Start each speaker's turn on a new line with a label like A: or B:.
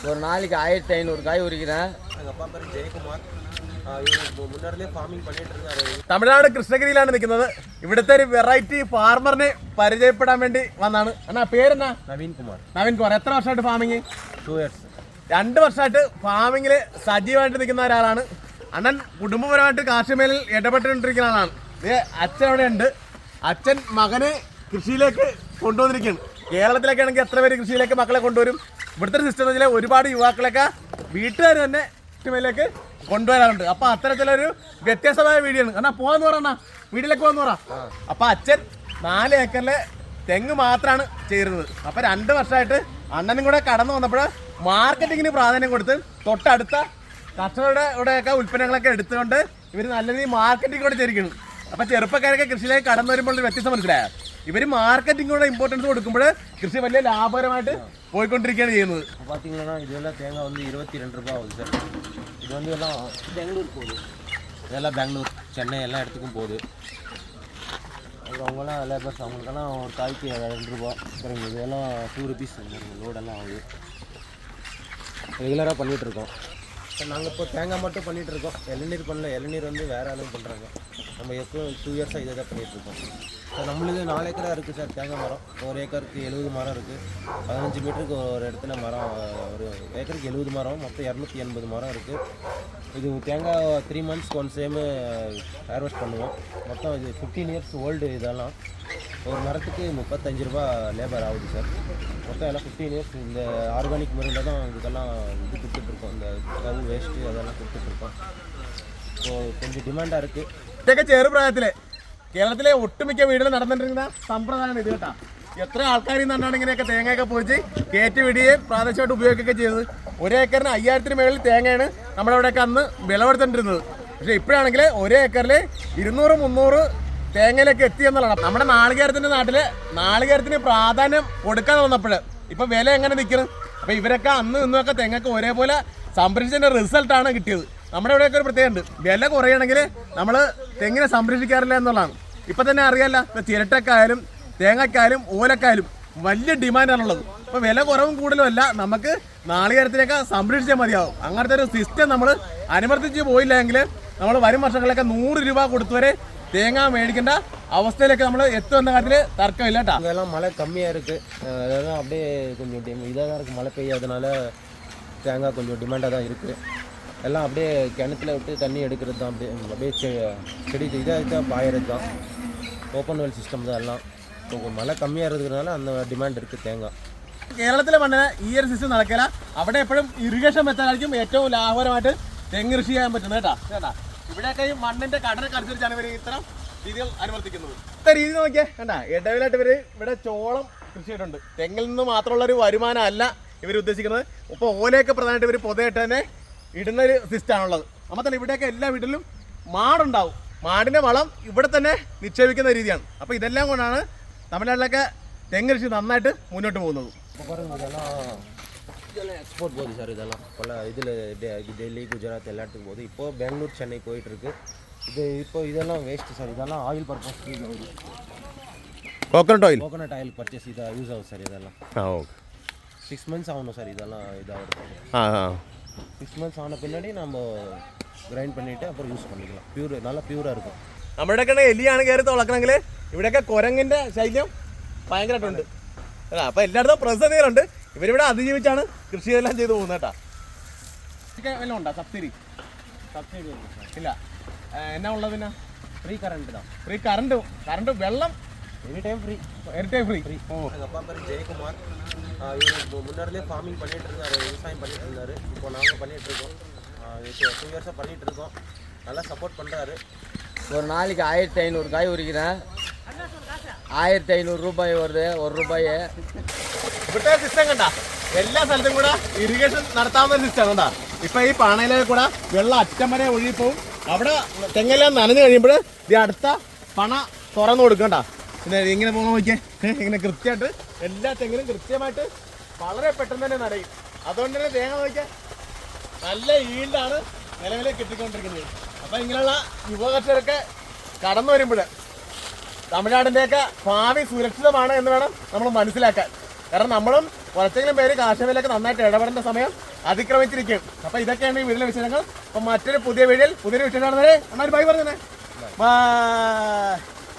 A: ஒரு நாளைக்கு 1500 காய் உரிக்கிறேன்.
B: எங்கள் அப்பா பேர் ஜெயக்குமார். മുന്നറിയിലെ ഫാമിംഗ് പണിയിട്ടിരുന്നാണ്.
C: തമിഴ്നാട് കൃഷ്ണഗിരിയിലാണ് നിൽക്കുന്നത്. ഇവിടുത്തെ ഒരു വെറൈറ്റി ഫാർമറിനെ പരിചയപ്പെടാൻ വേണ്ടി വന്നാണ്. എന്നാ പേരെന്നാ?
B: നവീൻ കുമാർ.
C: നവീൻ കുമാർ. എത്ര വർഷമായിട്ട് ഫാമിങ്?
B: 2 years.
C: 2 വർഷമായിട്ട് ഫാമിങ്ങിൽ സജീവമായിട്ട് നിൽക്കുന്ന ഒരാളാണ്. അണ്ണൻ കുടുംബപരമായിട്ട് കാർഷിക മേഖലയിൽ ഇടപെട്ടുകൊണ്ടിരിക്കുന്ന ആളാണ്. അച്ഛൻ അവിടെ ഉണ്ട്. അച്ഛൻ മകനെ കൃഷിയിലേക്ക് കൊണ്ടുവന്നിരിക്കുകയാണ്. കേരളത്തിലൊക്കെ ആണെങ്കിൽ എത്ര പേര് കൃഷിയിലേക്ക് മക്കളെ കൊണ്ടുവരും. ഇവിടുത്തെ സിസ്റ്റം എന്ന് വെച്ചാൽ ഒരുപാട് യുവാക്കളൊക്കെ വീട്ടുകാർ തന്നെ കൃഷിമേലേക്ക് കൊണ്ടുവരാറുണ്ട്. അപ്പൊ അത്തരത്തിലൊരു വ്യത്യസ്തമായ വീഡിയോ ആണ്. എന്നാ പോവാന്ന് പറഞ്ഞ വീട്ടിലേക്ക് പോകാന്ന് പറ. അപ്പൊ അച്ഛൻ 4 ഏക്കറിലെ തെങ്ങ് മാത്രമാണ് ചെയ്യുന്നത്. അപ്പൊ 2 വർഷമായിട്ട് അണ്ണനും കൂടെ കടന്നു വന്നപ്പോൾ മാർക്കറ്റിങ്ങിന് പ്രാധാന്യം കൊടുത്ത് തൊട്ടടുത്ത കർഷകരുടെ ഇവിടെയൊക്കെ ഉൽപ്പന്നങ്ങളൊക്കെ എടുത്തുകൊണ്ട് ഇവർ നല്ല രീതിയിൽ മാർക്കറ്റിംഗ് കൂടെ ചെയ്തിരിക്കുന്നു. അപ്പൊ ചെറുപ്പക്കാരൊക്കെ കൃഷിയിലേക്ക് കടന്നു വരുമ്പോൾ വ്യത്യസ്തം മനസ്സിലായ ഇവർ മാർക്കറ്റിംഗോടെ ഇമ്പോർട്ടൻസ് കൊടുക്കുമ്പോൾ കൃഷി വലിയ ലാഭകരമായിട്ട് പോയിക്കൊണ്ടിരിക്കുകയാണ് ചെയ്യുന്നത്.
B: பார்த்தீங்கன்னா இதெல்லாம் தேங்காய் வந்து 22 ரூபா ஆகுது சார். இது வந்து எல்லாம் பெங்களூர் போகுது. இதெல்லாம் பெங்களூர், சென்னை எல்லா இடத்துக்கும் போகுது. அவங்களாம் லேபர்ஸ், அவங்களுக்கெல்லாம் ஒரு காய்க்கு 2 ரூபா. அப்புறம் இதெல்லாம் 2 rupees லோடெல்லாம் ஆகுது. ரெகுலராக பண்ணிகிட்ருக்கோம். நாங்கள் இப்போ தேங்காய் மட்டும் பண்ணிகிட்ருக்கோம். இளநீர் பண்ணல. இளநீர் வந்து வேறு ஆளும் பண்ணுறாங்க. நம்ம எப்போவும் 2 இயர்ஸாக இதை தான் பண்ணிகிட்ருக்கோம். சார் நம்மளுது 4 ஏக்கராக இருக்குது சார் தேங்காய் மரம். 1 ஏக்கருக்கு 70 மரம் இருக்குது. 15 மீட்டருக்கு ஒரு இடத்துல மரம், ஒரு ஏக்கருக்கு 70 மரம், மொத்தம் 280 மரம் இருக்குது. இது தேங்காய் 3 months ஒன் சேமு ஹார்வெஸ்ட் பண்ணுவோம். மொத்தம் இது 15 years ஓல்டு. இதெல்லாம் ஒரு மரத்துக்கு 35 ரூபா லேபர் ஆகுது சார். மொத்தம் எல்லாம் 15 years. இந்த ஆர்கானிக் முறையில் தான் இதுக்கெல்லாம் இது கொடுத்துட்ருக்கோம். இந்த கவு வேஸ்ட்டு அதெல்லாம் கொடுத்துட்ருக்கோம். ஸோ கொஞ்சம் டிமாண்டாக இருக்குது.
C: ഇതൊക്കെ ചെറുപ്രായത്തിലെ കേരളത്തിലെ ഒട്ടുമിക്ക വീടുകൾ നടന്നിട്ടിരിക്കുന്ന സമ്പ്രദായമാണ് ഇത് കേട്ടാ. എത്ര ആൾക്കാർ നിന്നാണ് ഇങ്ങനെയൊക്കെ തേങ്ങയൊക്കെ പൊളിച്ച് കയറ്റി വിടുകയും പ്രാദേശികമായിട്ട് ഉപയോഗിക്കുകയൊക്കെ ചെയ്തത്. 1 ഏക്കറിന് 5000-ന് മേളിൽ തേങ്ങയാണ് നമ്മുടെ അവിടെയൊക്കെ അന്ന് വിളവെടുത്തിട്ടിരുന്നത്. പക്ഷേ ഇപ്പോഴാണെങ്കിൽ 1 ഏക്കറിൽ 200-300 തേങ്ങയിലേക്ക് എത്തി എന്നുള്ളതാണ്. നമ്മുടെ നാളികേരത്തിൻ്റെ നാട്ടിൽ നാളികേരത്തിന് പ്രാധാന്യം കൊടുക്കാതെ വന്നപ്പോൾ ഇപ്പം വില എങ്ങനെ നിൽക്കുന്നു. അപ്പോൾ ഇവരൊക്കെ അന്ന് നിന്നൊക്കെ തെങ്ങൊക്കെ ഒരേപോലെ സംരക്ഷിച്ചതിൻ്റെ റിസൾട്ടാണ് കിട്ടിയത്. നമ്മുടെ ഇവിടെയൊക്കെ ഒരു പ്രത്യേകമുണ്ട്. വില കുറയണമെങ്കിൽ നമ്മൾ തെങ്ങിനെ സംരക്ഷിക്കാറില്ല എന്നുള്ളതാണ്. ഇപ്പം തന്നെ അറിയാമല്ലോ, ഇപ്പോൾ ചിരട്ടക്കായാലും തേങ്ങക്കായാലും ഓലക്കായാലും വലിയ ഡിമാൻഡാണുള്ളത്. അപ്പോൾ വില കുറവും കൂടുതലുമല്ല, നമുക്ക് നാളികേരത്തിനൊക്കെ സംരക്ഷിച്ചാൽ മതിയാവും. അങ്ങനത്തെ ഒരു സിസ്റ്റം നമ്മൾ അനുവർത്തിച്ച് പോയില്ലെങ്കിൽ നമ്മൾ വരും വർഷങ്ങളിലൊക്കെ 100 രൂപ കൊടുത്തുവരെ തേങ്ങ മേടിക്കേണ്ട അവസ്ഥയിലേക്ക് നമ്മൾ എത്തുമെന്ന കാര്യത്തിൽ തർക്കമില്ല കേട്ടോ.
B: அங்கெல்லாம் மழை கம்மியாக இருக்குது. அதெல்லாம் அப்படியே கொஞ்சம் இதாக தான் இருக்குது. மழை பெய்யாதனால தேங்காய் கொஞ்சம் டிமாண்டாக தான் இருக்குது. எல்லாம் அப்படியே கிணத்துல விட்டு தண்ணி எடுக்கிறது தான். அப்படியே செடி இதாக பாயறது தான். ஓப்பன் வெல் சிஸ்டம் தான் எல்லாம். இப்போ മഴ കമ്മിயாக இருக்கிறதுனால அந்த ഡിമാൻഡ് இருக்குது തേങ്ങ.
C: കേരളത്തിലെ മണ്ണിന് ഈ ഒരു സിസ്റ്റം നടക്കില്ല. അവിടെ എപ്പോഴും ഇറിഗേഷൻ മെത്തേഡായിരിക്കും ഏറ്റവും ലാഭകരമായിട്ട് തെങ്ങ് കൃഷി ചെയ്യാൻ പറ്റുന്നത് കേട്ടോ. കേട്ടാ ഇവിടെയൊക്കെ ഈ മണ്ണിന്റെ ഘടനക്ക് അനുസരിച്ചാണ് ഇവർ ഇത്തരം രീതികൾ അനുവർത്തിക്കുന്നത്. ഇത്ര രീതി നോക്കിയേ കണ്ടാ. ഇടവിലായിട്ട് ഇവർ ഇവിടെ ചോളം കൃഷി ചെയ്തിട്ടുണ്ട്. തെങ്ങിൽ നിന്ന് മാത്രമുള്ളൊരു വരുമാനം അല്ല ഇവർ ഉദ്ദേശിക്കുന്നത്. ഇപ്പോൾ ഓലയൊക്കെ പ്രധാനമായിട്ട് ഇവർ പൊതുവായിട്ട് തന്നെ ഇടുന്നൊരു സിസ്റ്റമാണുള്ളത്. നമ്മൾ തന്നെ ഇവിടെയൊക്കെ എല്ലാ വീട്ടിലും മാടുണ്ടാവും. മാടിൻ്റെ വളം ഇവിടെ തന്നെ നിക്ഷേപിക്കുന്ന രീതിയാണ്. അപ്പോൾ ഇതെല്ലാം കൊണ്ടാണ് തമിഴ്നാട്ടിലൊക്കെ തെങ്ങ് കൃഷി നന്നായിട്ട് മുന്നോട്ട് പോകുന്നത്.
B: இதெல்லாம் எக்ஸ்போர்ட் போகுது சார். இதெல்லாம் பல இதில் டெல்லி, குஜராத் எல்லா இடத்துக்கும் போகுது. இப்போது பெங்களூர், சென்னை போயிட்டுருக்கு. இது இப்போ இதெல்லாம் வேஸ்ட்டு சார். இதெல்லாம் ஆயில் பர்பஸ் யூஸ் ஆகுது.
C: Coconut oil,
B: coconut oil purchase இதாக யூஸ் ஆகுது சார். இதெல்லாம் 6 months ஆகணும் சார். இதெல்லாம் இதாகிறது 6 months ஆன பின்னாடி நம்ம ഗ്രൈൻഡ് பண்ணிவிட்டு அப்புறம் യൂസ് பண்ணிக்கலாம். പ്യൂർ, നല്ല പ്യൂറാக இருக்கும்.
C: നമ്മുടെയൊക്കെ എലിയാണ് കയറി തുളക്കണമെങ്കിൽ ഇവിടെയൊക്കെ കുരങ്ങിൻ്റെ ശല്യം ഭയങ്കരമായിട്ടുണ്ട്. അല്ല അപ്പോൾ എല്ലായിടത്തും പ്രതിസന്ധികളുണ്ട്. ഇവരിവിടെ അതിജീവിച്ചാണ് കൃഷി എല്ലാം ചെയ്തു പോകുന്നത് കേട്ടോ. വല്ലതും ഉണ്ടോ സബ്സിഡി?
B: സബ്സിഡി
C: ഇല്ല. എന്നാ ഉള്ളത് പിന്നെ?
B: ഫ്രീ കറണ്ട് தான்.
C: ഫ്രീ കറണ്ട് വെള്ളം
B: எனி டைம் ஃப்ரீ.
C: ஓ.
B: எங்கள் அப்பா பேர் ஜெயக்குமார். இவர் முன்னாடியே ஃபார்மிங் பண்ணிகிட்டு இருந்தார், விவசாயம் பண்ணிகிட்டு இருந்தார். இப்போ நாங்கள் பண்ணிகிட்ருக்கோம். 2 years பண்ணிகிட்ருக்கோம். நல்லா சப்போர்ட் பண்ணுறாரு.
A: ஒரு நாளைக்கு 1500 காய் உரிக்கிறேன். 1500 ரூபாய் வருது. 1 ரூபாய்.
C: ഇവിടുത്തെ സിസ്റ്റം കണ്ടാ എല്ലാ സ്ഥലത്തും കൂടെ ഇറിഗേഷൻ നടത്താവുന്ന സിസ്റ്റം കണ്ടാ. ഇപ്പം ഈ പാണയിലേക്ക് കൂടെ വെള്ളം അറ്റം വരെ ഒഴുകിപ്പോവും. അവിടെ തെങ്ങെല്ലാം നനഞ്ഞു കഴിയുമ്പോൾ ഇത് അടുത്ത പണ തുറന്നു കൊടുക്കണ്ട. പിന്നെ ഇങ്ങനെ പോകുന്ന നോക്കിയേ, ഇങ്ങനെ കൃത്യമായിട്ട് എല്ലാ തെങ്ങിനും കൃത്യമായിട്ട് വളരെ പെട്ടെന്ന് തന്നെ നനയും. അതുകൊണ്ട് തന്നെ തേങ്ങ നോക്കിയാൽ നല്ല ഈൽഡാണ് നിലവിലേക്ക് കിട്ടിക്കൊണ്ടിരിക്കുന്നത്. അപ്പം ഇങ്ങനെയുള്ള യുവകർഷകരൊക്കെ കടന്നു വരുമ്പോൾ തമിഴ്നാടിൻ്റെയൊക്കെ ഭാവി സുരക്ഷിതമാണ് എന്ന് വേണം നമ്മൾ മനസ്സിലാക്കാൻ. കാരണം നമ്മളും കുറച്ചെങ്കിലും പേര് കാർഷിക മേഖലയൊക്കെ നന്നായിട്ട് ഇടപെടേണ്ട സമയം അതിക്രമിച്ചിരിക്കും. അപ്പൊ ഇതൊക്കെയാണ് ഈ വീടിന്റെ വിശേഷങ്ങൾ. അപ്പൊ മറ്റൊരു പുതിയ വീഡിയോയിൽ പുതിയൊരു വിശേഷമാണ്. അണ്ണാ ബൈ പറഞ്ഞേ. ബൈ.